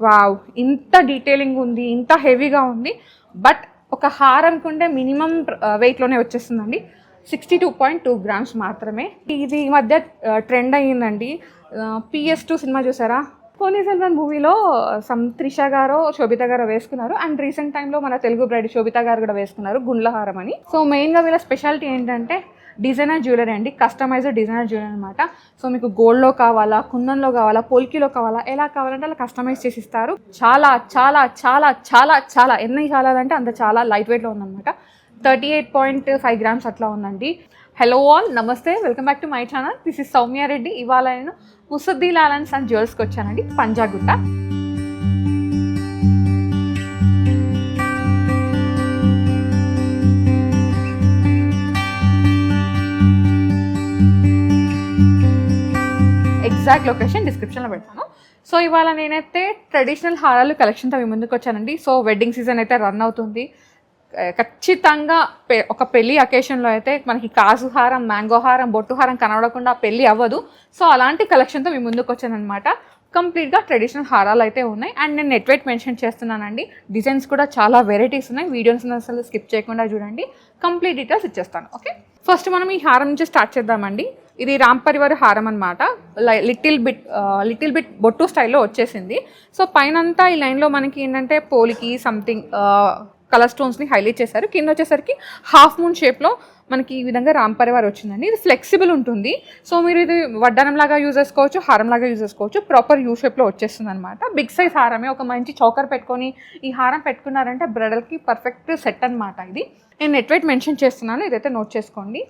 Wow, ఇంత detailing ఉంది, ఇంత హెవీగా ఉంది. బట్ ఒక హారంకి ఉండే మినిమం వెయిట్లోనే వచ్చేస్తుందండి. 62.2 గ్రామ్స్ మాత్రమే. ఇది ఈ మధ్య ట్రెండ్ అయ్యిందండి. PS2 సినిమా చూసారా? పోనీ సెల్వన్ మూవీలో త్రిష గారు శోభిత గారు వేసుకున్నారు. అండ్ రీసెంట్ టైంలో మన తెలుగు బ్రైడ్ శోభిత గారు కూడా వేసుకున్నారు గుండ్ల హారం అని. సో మెయిన్గా వీళ్ళ స్పెషాలిటీ ఏంటంటే డిజైనర్ జ్యువెలరీ అండి, కస్టమైజ్డ్ డిజైనర్ జ్యువెలరీ అనమాట. సో మీకు గోల్డ్లో కావాలా, కుందన్లో కావాలా, పోల్కీలో కావాలా, ఎలా కావాలంటే అలా కస్టమైజ్ చేసి ఇస్తారు. చాలా చాలా చాలా చాలా చాలా ఎన్ని చాలా అంటే అంత చాలా లైట్ వెయిట్లో ఉందన్నమాట. 38.5 గ్రామ్స్ అట్లా ఉందండి. హలో ఆల్, నమస్తే, welcome back to my channel. This is Soumya Reddy. ఇవాళ నేను ముసద్ది లాలన్స్ అండ్ జ్యువెల్స్కి వచ్చానండి, పంజాగుట్ట. ఎగ్జాక్ట్ లొకేషన్ డిస్క్రిప్షన్లో పెడతాను. సో ఇవాళ నేనైతే ట్రెడిషనల్ హారాలు కలెక్షన్తో మీ ముందుకు వచ్చానండి. సో వెడ్డింగ్ సీజన్ అయితే రన్ అవుతుంది. ఖచ్చితంగా ఒక పెళ్ళి అకేషన్లో అయితే మనకి కాజు హారం, మ్యాంగో హారం, బొట్టు హారం కనబడకుండా పెళ్ళి అవ్వదు. సో అలాంటి కలెక్షన్తో మీ ముందుకు వచ్చానమాట. కంప్లీట్గా ట్రెడిషనల్ హారాలు అయితే ఉన్నాయి. అండ్ నేను నెట్ వెయిట్ మెన్షన్ చేస్తున్నానండి. డిజైన్స్ కూడా చాలా వెరైటీస్ ఉన్నాయి. వీడియోస్ అసలు స్కిప్ చేయకుండా చూడండి, కంప్లీట్ డీటెయిల్స్ ఇచ్చేస్తాను. ఓకే, ఫస్ట్ మనం ఈ హారం నుంచి స్టార్ట్ చేద్దామండి. ఇది రామ్ పరివార్ హారం అనమాట. లిటిల్ బిట్ బొట్టు స్టైల్లో వచ్చేసింది. సో పైనంతా ఈ లైన్లో మనకి ఏంటంటే పోలికి సంథింగ్ కలర్ స్టోన్స్ని హైలైట్ చేశారు. కింద వచ్చేసరికి హాఫ్ మూన్ షేప్లో మనకి ఈ విధంగా రామ్ పరివార్ వచ్చిందండి. ఇది ఫ్లెక్సిబుల్ ఉంటుంది. సో మీరు ఇది వడ్డానం లాగా యూజ్ చేసుకోవచ్చు, హారం లాగా యూజ్ చేసుకోవచ్చు. ప్రాపర్ యూ షేప్లో వచ్చేస్తుంది అనమాట. బిగ్ సైజ్ హారమే. ఒక మంచి చౌకర్ పెట్టుకొని ఈ హారం పెట్టుకున్నారంటే బ్రైడల్కి పర్ఫెక్ట్ సెట్ అనమాట. ఇది నేను నెట్ వెయిట్ మెన్షన్ చేస్తున్నాను, ఇదైతే నోట్ చేసుకోండి.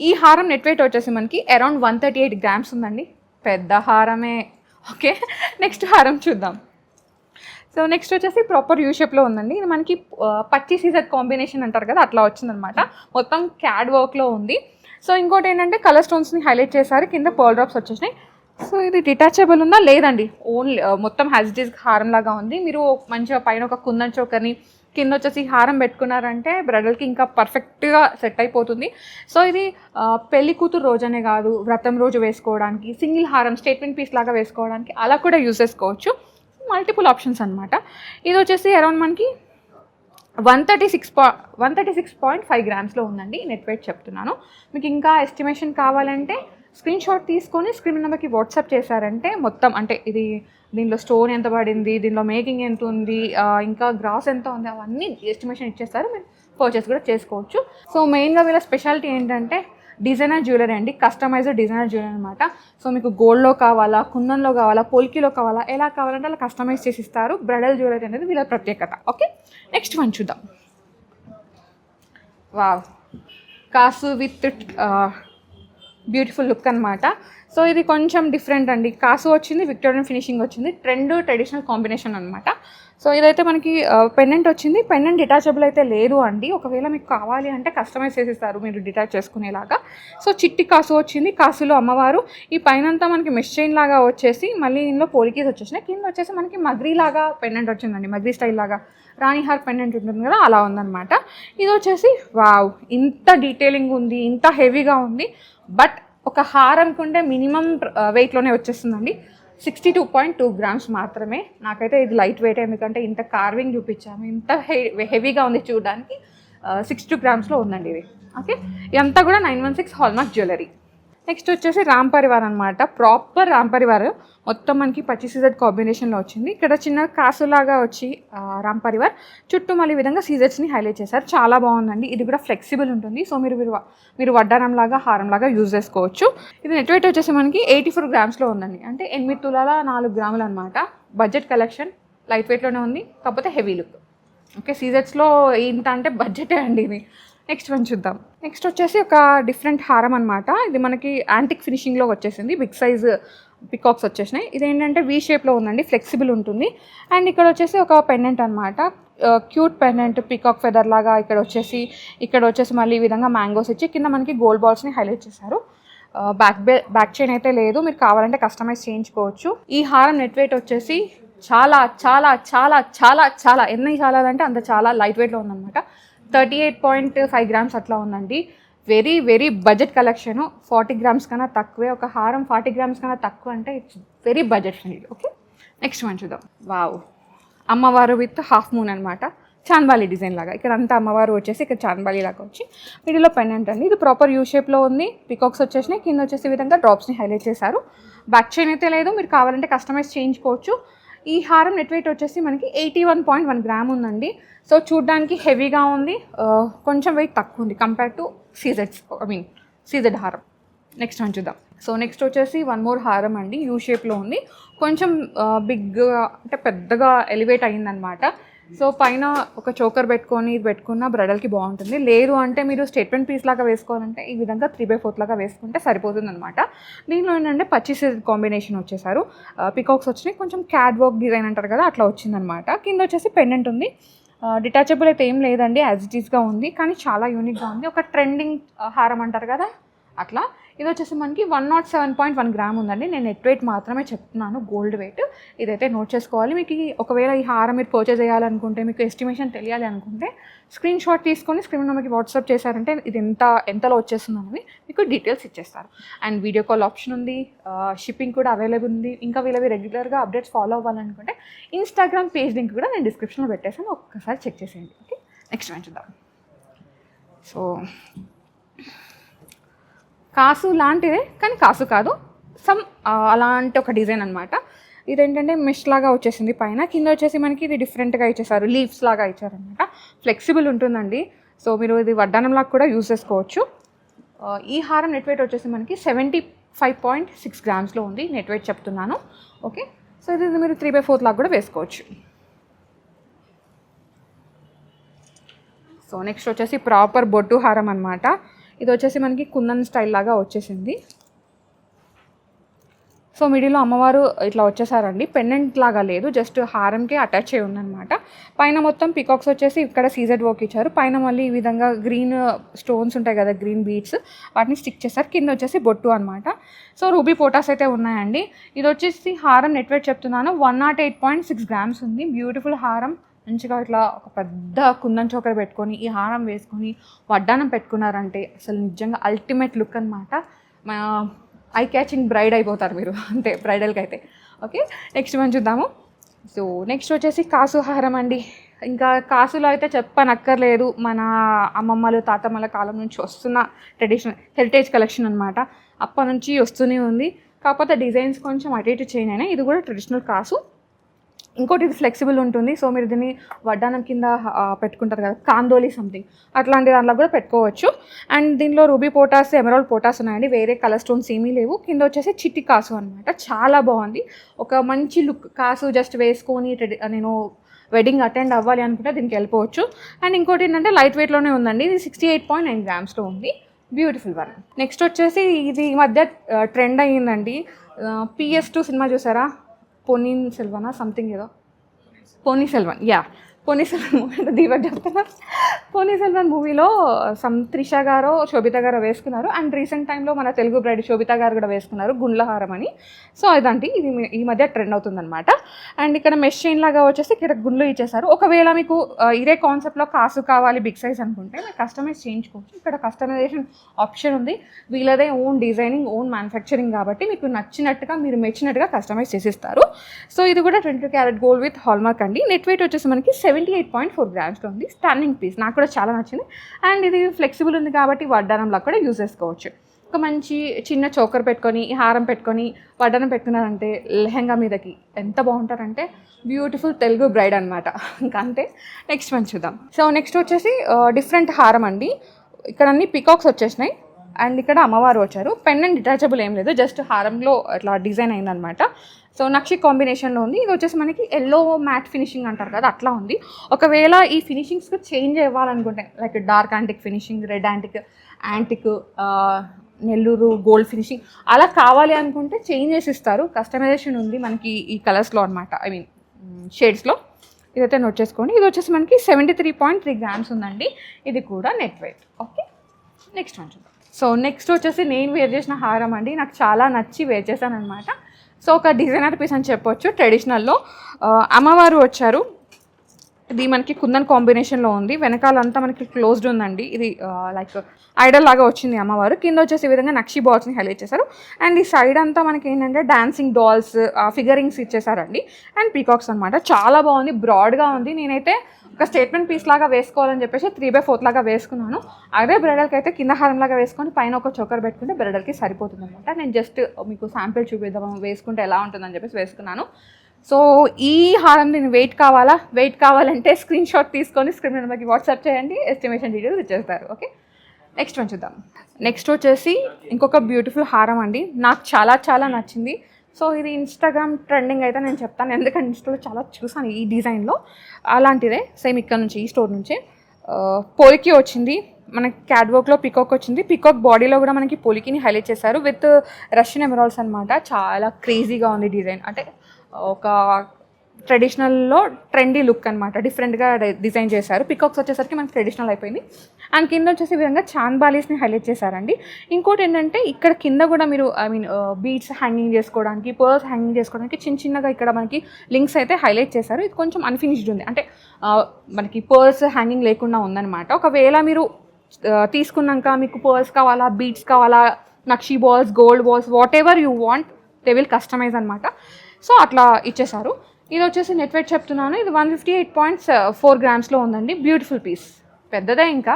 ఈ హారం నెట్ వెయిట్ వచ్చేసి మనకి అరౌండ్ 138 గ్రామ్స్ ఉందండి. పెద్ద హారమే. ఓకే, నెక్స్ట్ హారం చూద్దాం. సో నెక్స్ట్ వచ్చేసి ప్రాపర్ యూ షేప్లో ఉందండి. ఇది మనకి పచ్చి సీజర్ కాంబినేషన్ అంటారు కదా, అట్లా వచ్చిందనమాట. మొత్తం క్యాడ్ వర్క్లో ఉంది. సో ఇంకోటి ఏంటంటే కలర్ స్టోన్స్ని హైలైట్ చేశారు. కింద పర్ల్ డ్రాప్స్ వచ్చేసినాయి. సో ఇది డిటాచబుల్ ఉందా? లేదండి, ఓన్లీ మొత్తం హ్యాజిటీస్ హారం లాగా ఉంది. మీరు మంచిగా పైన ఒక కుందన్ చోకర్ని, కింద వచ్చేసి హారం పెట్టుకున్నారంటే బ్రైడల్కి ఇంకా పర్ఫెక్ట్గా సెట్ అయిపోతుంది. సో ఇది పెళ్లి కూతురు రోజనే కాదు, వ్రతం రోజు వేసుకోవడానికి, సింగిల్ హారం స్టేట్మెంట్ పీస్ లాగా వేసుకోవడానికి అలా కూడా యూజ్ చేసుకోవచ్చు. మల్టిపుల్ ఆప్షన్స్ అనమాట. ఇది వచ్చేసి అరౌండ్ మనకి 136.5 గ్రామ్స్లో ఉందండి. నెట్ వెయిట్ చెప్తున్నాను. మీకు ఇంకా ఎస్టిమేషన్ కావాలంటే స్క్రీన్ షాట్ తీసుకొని స్క్రీన్ నెంబర్కి వాట్సాప్ చేశారంటే మొత్తం అంటే ఇది దీనిలో స్టోన్ ఎంత పడింది, దీనిలో మేకింగ్ ఎంత ఉంది, ఇంకా గ్రాస్ ఎంత ఉంది, అవన్నీ ఎస్టిమేషన్ ఇచ్చేస్తారు. మీరు పర్చేస్ కూడా చేసుకోవచ్చు. సో మెయిన్గా వీళ్ళ స్పెషాలిటీ ఏంటంటే డిజైనర్ జ్యువెలరీ అండి, కస్టమైజ్డ్ డిజైనర్ జ్యువెలరీ అనమాట. సో మీకు గోల్డ్లో కావాలా, కుందన్లో కావాలా, పోల్కీలో కావాలా, ఎలా కావాలంటే అలా కస్టమైజ్ చేసి ఇస్తారు. బ్రైడల్ జ్యువెలరీ అనేది వీళ్ళ ప్రత్యేకత. ఓకే, నెక్స్ట్ వన్ చూద్దాం. వావ్, కాసు విత్ బ్యూటిఫుల్ లుక్ అనమాట. సో ఇది కొంచెం డిఫరెంట్ అండి. కాసు వచ్చింది, విక్టోరియన్ ఫినిషింగ్ వచ్చింది, ట్రెడిషనల్ కాంబినేషన్ అనమాట. సో ఇదైతే మనకి పెండెంట్ వచ్చింది. పెండెంట్ డిటాచబుల్ అయితే లేదు అండి. ఒకవేళ మీకు కావాలి అంటే కస్టమైజ్ చేసిస్తారు మీరు డిటాచ్ చేసుకునేలాగా. సో చిట్టి కాసు వచ్చింది. కాసులో అమ్మవారు. ఈ పైనంతా మనకి మెష్ చైన్ లాగా వచ్చేసి మళ్ళీ ఇందులో పోలికీస్ వచ్చేసినాయి. కింద వచ్చేసి మనకి మగ్రీ లాగా పెండెంట్ వచ్చిందండి. మగ్రీ స్టైల్ లాగా రాణి హార్ పెండెంట్ ఉంటుంది కదా, అలా ఉందన్నమాట. ఇది వచ్చేసి వావ్, ఇంత డీటెయిలింగ్ ఉంది, ఇంత హెవీగా ఉంది. బట్ ఒక హారంకి ఉండే మినిమం వెయిట్లోనే వచ్చేస్తుందండి. 62.2 గ్రామ్స్ మాత్రమే. నాకైతే ఇది లైట్ వెయిట్, ఎందుకంటే ఇంత కార్వింగ్ చూపించాము, ఇంత హెవీగా ఉంది చూడడానికి. 62 గ్రామ్స్లో ఉందండి ఇది. ఓకే, ఇదంతా కూడా 916 హాల్మార్క్ జ్యువెలరీ. నెక్స్ట్ వచ్చేసి రామ్ పరివార్ అనమాట. ప్రాపర్ రామ్ పరివార్ మొత్తం మనకి పచ్చి సీజర్ కాంబినేషన్లో వచ్చింది. ఇక్కడ చిన్న కాసులాగా వచ్చి రామ్ పరివార్ చుట్టూ మళ్ళీ విధంగా సీజర్స్ని హైలైట్ చేశారు. చాలా బాగుందండి. ఇది కూడా ఫ్లెక్సిబుల్ ఉంటుంది. సో మీరు వడ్డానం లాగా, హారం లాగా యూజ్ చేసుకోవచ్చు. ఇది నెట్ వెయిట్ వచ్చేసి మనకి 84 గ్రామ్స్లో ఉందండి. అంటే 8 తులాల 4 గ్రాములు అనమాట. బడ్జెట్ కలెక్షన్, లైట్ వెయిట్లోనే ఉంది, కాకపోతే హెవీ లుక్. ఓకే, సీజర్స్లో ఏంట అంటే బడ్జెటే అండి ఇది. నెక్స్ట్ వన్ చూద్దాం. నెక్స్ట్ వచ్చేసి ఒక డిఫరెంట్ హారం అనమాట. ఇది మనకి యాంటిక్ ఫినిషింగ్లో వచ్చేసింది. బిగ్ సైజ్ పికాక్స్ వచ్చేసినాయి. ఇదేంటంటే వీ షేప్లో ఉందండి, ఫ్లెక్సిబుల్ ఉంటుంది. అండ్ ఇక్కడ వచ్చేసి ఒక పెండెంట్ అనమాట, క్యూట్ పెండెంట్, పికాక్ ఫెదర్ లాగా. ఇక్కడ వచ్చేసి మళ్ళీ ఈ విధంగా మ్యాంగోస్ ఇచ్చి కింద మనకి గోల్డ్ బాల్స్ని హైలైట్ చేశారు. బ్యాక్ చైన్ అయితే లేదు, మీరు కావాలంటే కస్టమైజ్ చేయించుకోవచ్చు. ఈ హారం నెట్ వెయిట్ వచ్చేసి చాలా చాలా చాలా చాలా చాలా ఎన్ని చాలా అంటే అంత చాలా లైట్ వెయిట్లో ఉందన్నమాట. 38.5 గ్రామ్స్ అట్లా ఉందండి. Very very budget collection. 40 grams కన్నా తక్కువే. ఒక హారం 40 గ్రామ్స్ కన్నా తక్కువ అంటే it's very budget friendly. Okay, next one చూద్దాం. వావ్, అమ్మవారు విత్ హాఫ్ మూన్ అనమాట, చాన్బాలి డిజైన్ లాగా. ఇక్కడ అంతా అమ్మవారు వచ్చేసి ఇక్కడ చాన్బాలి లాగా వచ్చి మిడిల్లో పెండెంట్ అండి. ఇది ప్రాపర్ యూ షేప్లో ఉంది. పికాక్స్ వచ్చేసినాయి, కింద వచ్చేసి ఈ విధంగా డ్రాప్స్ని హైలైట్ చేశారు. బ్యాక్ చైన్ అయితే లేదు, మీరు కావాలంటే కస్టమైజ్ చేయించుకోవచ్చు. ఈ హారం నెట్ వెయిట్ వచ్చేసి మనకి 81.1 గ్రామ్ ఉందండి. సో చూడ్డానికి హెవీగా ఉంది, కొంచెం వెయిట్ తక్కువ ఉంది కంపేర్ టు సీజెడ్ హారం. నెక్స్ట్ వన్ చూద్దాం. సో నెక్స్ట్ వచ్చేసి వన్ మోర్ హారం అండి, యూ షేప్లో ఉంది. కొంచెం బిగ్గా అంటే పెద్దగా ఎలివేట్ అయ్యిందనమాట. సో పైన ఒక చోకర్ పెట్టుకొని ఇది పెట్టుకున్న బ్రైడల్కి బాగుంటుంది. లేదు అంటే మీరు స్టేట్మెంట్ పీస్ లాగా వేసుకోవాలంటే ఈ విధంగా 3/4 లాగా వేసుకుంటే సరిపోతుంది అనమాట. దీనిలో ఏంటంటే పచ్చి కాంబినేషన్ వచ్చేసారు, పికాక్స్ వచ్చినాయి, కొంచెం క్యాట్ వర్క్ డిజైన్ అంటారు కదా అట్లా వచ్చిందనమాట. కింద వచ్చేసి పెండెంట్ ఉంది. డిటాచబుల్ అయితే ఏం లేదండి, యాజ్ ఇట్ ఈస్గా ఉంది, కానీ చాలా యూనిక్గా ఉంది. ఒక ట్రెండింగ్ హారం అంటారు కదా అట్లా. ఇది వచ్చేసి మనకి 107.1 గ్రామ్ ఉందండి. నేను నెట్ వెయిట్ మాత్రమే చెప్తున్నాను, గోల్డ్ వెయిట్. ఇదైతే నోట్ చేసుకోవాలి. మీకు ఒకవేళ ఈ హారం మీరు పర్చేజ్ చేయాలనుకుంటే, మీకు ఎస్టిమేషన్ తెలియాలి అనుకుంటే స్క్రీన్ షాట్ తీసుకొని స్క్రీన్ నెంబర్కి వాట్సాప్ చేశారంటే ఇది ఎంతలో వచ్చేస్తుందని మీకు డీటెయిల్స్ ఇచ్చేస్తారు. అండ్ వీడియో కాల్ ఆప్షన్ ఉంది, షిప్పింగ్ కూడా అవైలబుల్ ఉంది. ఇంకా వీళ్ళవి రెగ్యులర్గా అప్డేట్స్ ఫాలో అవ్వాలనుకుంటే ఇన్స్టాగ్రామ్ పేజ్ లింక్ కూడా నేను డిస్క్రిప్షన్లో పెట్టేసాను, ఒక్కసారి చెక్ చేసేయండి. ఓకే, నెక్స్ట్ వన్ చూద్దాం. సో కాసు లాంటిదే కానీ కాసు కాదు, అలాంటి ఒక డిజైన్ అనమాట. ఇదేంటంటే మెష్ లాగా వచ్చేసింది పైన, కింద వచ్చేసి మనకి ఇది డిఫరెంట్గా ఇచ్చేసారు, లీవ్స్ లాగా ఇచ్చారనమాట. ఫ్లెక్సిబుల్ ఉంటుందండి, సో మీరు ఇది వడ్డానంలాగా కూడా యూజ్ చేసుకోవచ్చు. ఈ హారం నెట్ వెయిట్ వచ్చేసి మనకి 75.6 గ్రామ్స్లో ఉంది, నెట్ వెయిట్ చెప్తున్నాను. ఓకే, సో ఇది మీరు 3/4 లాగా కూడా వేసుకోవచ్చు. సో నెక్స్ట్ వచ్చేసి ప్రాపర్ బొట్టు హారం అనమాట. ఇది వచ్చేసి మనకి కుందన్ స్టైల్ లాగా వచ్చేసింది. సో మిడిల్లో అమ్మవారు ఇట్లా వచ్చేసారండి, పెండెంట్ లాగా లేదు, జస్ట్ హారంకి అటాచ్ అయి ఉందన్నమాట. పైన మొత్తం పికాక్స్ వచ్చేసి ఇక్కడ సీజెడ్ వర్క్ ఇచ్చారు. పైన మళ్ళీ ఈ విధంగా గ్రీన్ స్టోన్స్ ఉంటాయి కదా, గ్రీన్ బీడ్స్, వాటిని స్టిక్ చేశారు. కింద వచ్చేసి బొట్టు అనమాట. సో రూబీ పోటాస్ అయితే ఉన్నాయండి. ఇది వచ్చేసి హారం నెట్ వెయిట్ చెప్తున్నాను, 108.6 గ్రామ్స్ ఉంది. బ్యూటిఫుల్ హారం, మంచిగా ఇట్లా ఒక పెద్ద కుందన్ చోకర్ పెట్టుకొని ఈ హారం వేసుకొని వడ్డానం పెట్టుకున్నారంటే అసలు నిజంగా అల్టిమేట్ లుక్ అనమాట. ఐ క్యాచింగ్ బ్రైడ్ అయిపోతారు మీరు, అంతే బ్రైడల్కి అయితే. ఓకే, నెక్స్ట్ మనం చూద్దాము. సో నెక్స్ట్ వచ్చేసి కాసు హారం అండి. ఇంకా కాసులో అయితే చెప్పనక్కర్లేదు, మన అమ్మమ్మలు తాతమ్మల కాలం నుంచి వస్తున్న ట్రెడిషనల్ హెరిటేజ్ కలెక్షన్ అనమాట. అప్పటి నుంచి వస్తూనే ఉంది, కాకపోతే డిజైన్స్ కొంచెం అటు ఇటు చేంజ్ అయినాయి. ఇది కూడా ట్రెడిషనల్ కాసు. ఇంకోటి ఇది ఫ్లెక్సిబుల్ ఉంటుంది, సో మీరు దీన్ని వడ్డానం కింద పెట్టుకుంటారు కదా, కాందోలి సంథింగ్ అట్లాంటి దాంట్లో కూడా పెట్టుకోవచ్చు. అండ్ దీనిలో రూబీ పోటాస్, ఎమరాల్డ్ పోటాస్ ఉన్నాయండి, వేరే కలర్ స్టోన్స్ ఏమీ లేవు. కింద వచ్చేసి చిట్టి కాసు అనమాట, చాలా బాగుంది, ఒక మంచి లుక్. కాసు జస్ట్ వేసుకొని నేను వెడ్డింగ్ అటెండ్ అవ్వాలి అనుకుంటే దీనికి వెళ్ళిపోవచ్చు. అండ్ ఇంకోటి ఏంటంటే లైట్ వెయిట్లోనే ఉందండి, ఇది 68.9 గ్రామ్స్లో ఉంది. Beautiful one. నెక్స్ట్ వచ్చేసి ఇది ఈ మధ్య ట్రెండ్ అయ్యిందండి, PS2 సినిమా చూసారా, పొన్నియిన్ సెల్వనా సంథింగ్ ఏదో, పొన్నియిన్ సెల్వన్, పొన్నియిన్ సెల్వన్ మూవీ అంటే దీపక్ చెప్తున్నా. పొన్నియిన్ సెల్వన్ మూవీలో త్రిష గారో శోభిత గారో వేసుకున్నారు. అండ్ రీసెంట్ టైంలో మన తెలుగు బ్రైడ్ శోభిత గారు కూడా వేసుకున్నారు గుండ్లహారం అని. సో ఇదంటే ఇది ఈ మధ్య ట్రెండ్ అవుతుందన్నమాట. అండ్ ఇక్కడ మెష్ చైన్ లాగా వచ్చేసి ఇక్కడ గుండ్లు ఇచ్చేసారు. ఒకవేళ మీకు ఇదే కాన్సెప్ట్లో కాసు కావాలి బిగ్ సైజ్ అనుకుంటే మీరు కస్టమైజ్ చేయించుకోవచ్చు. ఇక్కడ కస్టమైజేషన్ ఆప్షన్ ఉంది, వీళ్ళదే ఓన్ డిజైనింగ్, ఓన్ మ్యానుఫ్యాక్చరింగ్ కాబట్టి మీకు నచ్చినట్టుగా మీరు మెచ్చినట్టుగా కస్టమైజ్ చేసిస్తారు. సో ఇది కూడా 22 క్యారెట్ గోల్డ్ విత్ హాల్మార్క్ అండి. నెట్ వెయిట్ వచ్చేసి మనకి 78.4 గ్రామ్స్లో ఉంది. స్టన్నింగ్ పీస్, నాకు కూడా చాలా నచ్చింది. అండ్ ఇది ఫ్లెక్సిబుల్ ఉంది కాబట్టి వడ్డానంలా కూడా యూజ్ చేసుకోవచ్చు. ఒక మంచి చిన్న చోకర్ పెట్టుకొని హారం పెట్టుకొని వడ్డానం పెట్టుకున్నారంటే లెహంగా మీదకి ఎంత బాగుంటారంటే బ్యూటిఫుల్ తెలుగు బ్రైడ్ అనమాట. ఇంకా అంతే. నెక్స్ట్ మనం చూద్దాం. సో నెక్స్ట్ వచ్చేసి డిఫరెంట్ హారం అండి. ఇక్కడ అన్ని పికాక్స్ వచ్చేసినాయి అండ్ ఇక్కడ అమ్మవారు వచ్చారు. పెండెంట్ డిటాచబుల్ ఏం లేదు, జస్ట్ హారంలో ఇట్లా డిజైన్ అయిందనమాట. సో నక్షి కాంబినేషన్లో ఉంది. ఇది వచ్చేసి మనకి ఎల్లో మ్యాట్ ఫినిషింగ్ అంటారు కదా అట్లా ఉంది. ఒకవేళ ఈ ఫినిషింగ్స్కి చేంజ్ ఇవ్వాలనుకుంటే like dark antique finishing, red antique, Nellore gold finishing అలా కావాలి అనుకుంటే చేంజ్ చేసి ఇస్తారు. కస్టమైజేషన్ ఉంది మనకి ఈ కలర్స్లో అనమాట, ఐ మీన్ షేడ్స్లో. ఇదైతే నోట్ చేసుకోండి. ఇది వచ్చేసి మనకి 73.3 గ్రామ్స్ ఉందండి. ఇది కూడా net weight. Okay, next one చూద్దాం. సో నెక్స్ట్ వచ్చేసి నేను వేర్ చేసిన హారం అండి, నాకు చాలా నచ్చి వేర్ చేశాను అనమాట. సో ఒక డిజైనర్ పీస్ అని చెప్పొచ్చు. ట్రెడిషనల్లో అమ్మవారు వచ్చారు. ఇది మనకి కుందన్ కాంబినేషన్లో ఉంది. వెనకాలంతా మనకి క్లోజ్డ్ ఉందండి. ఇది లైక్ ఐడల్ లాగా వచ్చింది అమ్మవారు. కింద వచ్చేసి ఈ విధంగా నక్షి బాల్స్ని హైలైట్ చేశారు. అండ్ ఈ సైడ్ అంతా మనకి ఏంటంటే డాన్సింగ్ డాల్స్, ఫిగరింగ్స్ ఇచ్చేసారండి. అండ్ పీకాక్స్ అనమాట. చాలా బాగుంది, బ్రాడ్గా ఉంది. నేనైతే ఒక స్టేట్మెంట్ పీస్ లాగా వేసుకోవాలని చెప్పేసి 3/4 లాగా వేసుకున్నాను. అదే బ్రైడల్కి అయితే కింద హారం లాగా వేసుకొని పైన ఒక చోకర్ పెట్టుకుంటే బ్రైడల్కి సరిపోతుంది అనమాట. నేను జస్ట్ మీకు శాంపిల్ చూపిద్దాం వేసుకుంటే ఎలా ఉంటుందని చెప్పేసి వేసుకున్నాను. సో ఈ హారం నేను వెయిట్ కావాలంటే స్క్రీన్ షాట్ తీసుకొని స్క్రీన్ నెంబర్కి వాట్సాప్ చేయండి, ఎస్టిమేషన్ డీటెయిల్స్ ఇచ్చేస్తారు. ఓకే, నెక్స్ట్ వన్ చూద్దాం. నెక్స్ట్ వచ్చేసి ఇంకొక బ్యూటిఫుల్ హారం అండి. నాకు చాలా చాలా నచ్చింది. సో ఇది ఇన్స్టాగ్రామ్ ట్రెండింగ్ అయితే నేను చెప్తాను, ఎందుకంటే ఇన్స్టాలో చాలా చూసాను ఈ డిజైన్లో. అలాంటిదే సేమ్ ఇక్కడ నుంచి, ఈ స్టోర్ నుంచే పోలికి వచ్చింది. మనకి క్యాట్ వర్క్లో పికాక్ వచ్చింది. పికాక్ బాడీలో కూడా మనకి పోలికిని హైలైట్ చేశారు విత్ రష్యన్ ఎమరాల్డ్స్ అనమాట. చాలా క్రేజీగా ఉంది డిజైన్. అంటే ఒక ట్రెడిషనల్లో ట్రెండీ లుక్ అనమాట, డిఫరెంట్గా డిజైన్ చేశారు. పికాక్స్ వచ్చేసరికి మనకి ట్రెడిషనల్ అయిపోయింది. అండ్ కింద వచ్చేసి ఈ విధంగా చాంద్ బాలీస్ని హైలైట్ చేశారండి. ఇంకోటి ఏంటంటే ఇక్కడ కింద కూడా మీరు బీడ్స్ హ్యాంగింగ్ చేసుకోవడానికి, పర్ల్స్ హ్యాంగింగ్ చేసుకోవడానికి చిన్నగా ఇక్కడ మనకి లింక్స్ అయితే హైలైట్ చేశారు. ఇది కొంచెం అన్ఫినిష్డ్ ఉంది, అంటే మనకి పర్ల్స్ హ్యాంగింగ్ లేకుండా ఉందన్నమాట. ఒకవేళ మీరు తీసుకున్నాక మీకు పర్ల్స్ కావాలా, బీడ్స్ కావాలా, నక్షి balls, gold balls, whatever you want they will customise అనమాట. సో అట్లా ఇచ్చేసారు. ఇది వచ్చేసి నెట్ వెయిట్ చెప్తున్నాను, ఇది 158.4 గ్రామ్స్లో ఉందండి. బ్యూటిఫుల్ పీస్, పెద్దదే, ఇంకా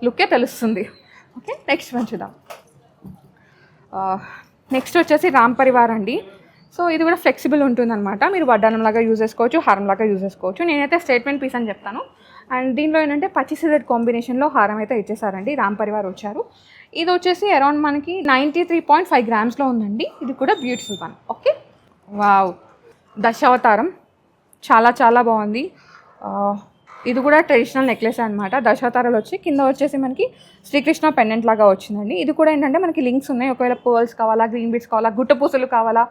లుక్కే తెలుస్తుంది. ఓకే, నెక్స్ట్ వన్ చూద్దాం. నెక్స్ట్ వచ్చేసి రామ్ పరివార్ అండి. సో ఇది కూడా ఫ్లెక్సిబుల్ ఉంటుందన్నమాట. మీరు వడ్డానంలాగా యూజ్ చేసుకోవచ్చు, హారంలాగా యూజ్ చేసుకోవచ్చు. నేనైతే స్టేట్మెంట్ పీస్ అని చెప్తాను. అండ్ దీనిలో ఏంటంటే పచ్చి సిజెడ్ కాంబినేషన్లో హారం అయితే ఇచ్చేసారండి. రామ్ పరివార్ వచ్చారు. ఇది వచ్చేసి అరౌండ్ మనకి 93.5 గ్రామ్స్లో ఉందండి. ఇది కూడా beautiful one. Okay, wow, Dasavatharam చాలా చాలా బాగుంది. ఇది కూడా ట్రెడిషనల్ నెక్లెస్ అనమాట. దశావతారాలు వచ్చి కింద వచ్చేసి మనకి శ్రీకృష్ణ పెండెంట్ లాగా వచ్చిందండి. ఇది కూడా ఏంటంటే మనకి లింక్స్ ఉన్నాయి. ఒకవేళ పర్ల్స్ కావాలా, గ్రీన్ బీడ్స్ కావాలా, గుట్ట పూసలు కావాలా,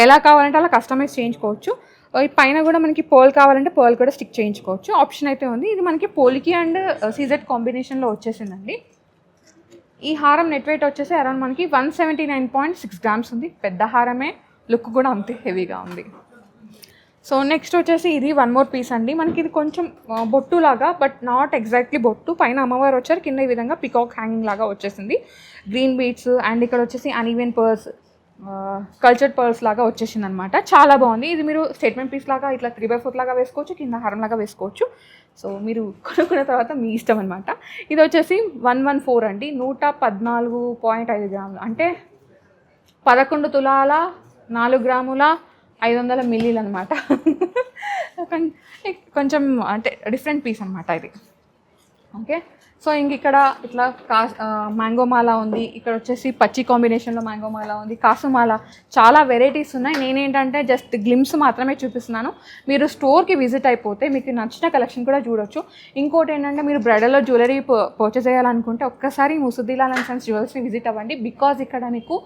ఎలా కావాలంటే అలా కస్టమైజ్ చేయించుకోవచ్చు. ఈ పైన కూడా మనకి పర్ల్ కావాలంటే పర్ల్ కూడా స్టిక్ చేయించుకోవచ్చు, ఆప్షన్ అయితే ఉంది. ఇది మనకి పోలికి అండ్ సీజెడ్ కాంబినేషన్లో వచ్చేసిందండి. ఈ హారం నెట్ వెయిట్ వచ్చేసి అరౌండ్ మనకి 179.6 గ్రామ్స్ ఉంది. పెద్ద హారమే, లుక్ కూడా అంతే హెవీగా ఉంది. సో నెక్స్ట్ వచ్చేసి ఇది వన్ మోర్ పీస్ అండి. మనకి ఇది కొంచెం బొట్టు లాగా, బట్ నాట్ ఎగ్జాక్ట్లీ బొట్టు. పైన అమ్మవారు వచ్చారు, కింద ఈ విధంగా పికాక్ హ్యాంగింగ్ లాగా వచ్చేసింది. గ్రీన్ బీడ్స్ అండ్ ఇక్కడ వచ్చేసి అన్ఈవెన్ పర్ల్స్, కల్చర్డ్ పర్ల్స్ లాగా వచ్చేసింది అనమాట. చాలా బాగుంది. ఇది మీరు స్టేట్మెంట్ పీస్ లాగా ఇట్లా 3/4 లాగా వేసుకోవచ్చు, కింద హారం లాగా వేసుకోవచ్చు. సో మీరు కొనుక్కున్న తర్వాత మీ ఇష్టం అనమాట. ఇది వచ్చేసి 114 అండి. 114.5 గ్రాములు, అంటే 11 తులాల 4 గ్రాముల 500 మిల్లీలు అనమాట. కొంచెం అంటే డిఫరెంట్ పీస్ అనమాట ఇది. ఓకే, సో ఇంక ఇక్కడ ఇట్లా మ్యాంగో మాల ఉంది. ఇక్కడ వచ్చేసి పచ్చి కాంబినేషన్లో మ్యాంగో మాల ఉంది, కాసుమాల, చాలా వెరైటీస్ ఉన్నాయి. నేనేంటంటే జస్ట్ గ్లిమ్స్ మాత్రమే చూపిస్తున్నాను. మీరు స్టోర్కి విజిట్ అయిపోతే మీకు నచ్చిన కలెక్షన్ కూడా చూడొచ్చు. ఇంకోటి ఏంటంటే మీరు బ్రైడల్లో జ్యువెలరీ పర్చేస్ చేయాలనుకుంటే ఒక్కసారి ముసుద్దీలాల్ అండ్ సన్స్ జ్యువెల్స్ని విజిట్ అవ్వండి. బికాజ్ ఇక్కడ మీకు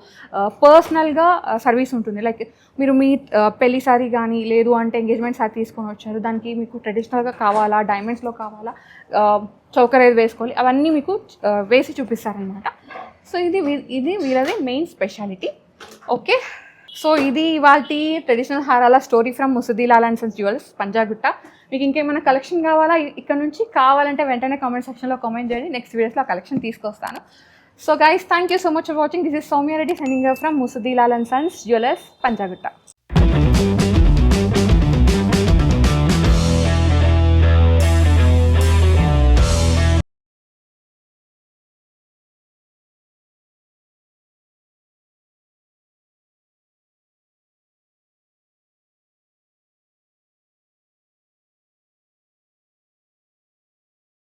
పర్సనల్గా సర్వీస్ ఉంటుంది. లైక్ మీరు మీ పెళ్లి సారీ కానీ, లేదు అంటే ఎంగేజ్మెంట్ సారీ తీసుకొని వచ్చారు, దానికి మీకు ట్రెడిషనల్గా కావాలా, డైమండ్స్లో కావాలా, చౌకర్ ఏది వేసుకోవాలి, అవన్నీ మీకు వేసి చూపిస్తారనమాట. సో ఇది వీళ్ళది మెయిన్ స్పెషాలిటీ. ఓకే, సో ఇది ఇవాల్టి ట్రెడిషనల్ హారాల story from Musuddilal and sons jewels, Panjagutta. మీకు ఇంకేమైనా కలెక్షన్ కావాలా ఇక్కడ నుంచి, కావాలంటే వెంటనే కామెంట్ సెక్షన్లో కామెంట్ చేయండి. నెక్స్ట్ వీడియోస్లో ఆ కలెక్షన్ తీసుకొస్తాను. So guys, thank you so much for watching. This is Soumya Reddy signing from Musuddilal and sons jewellers, Panjagutta.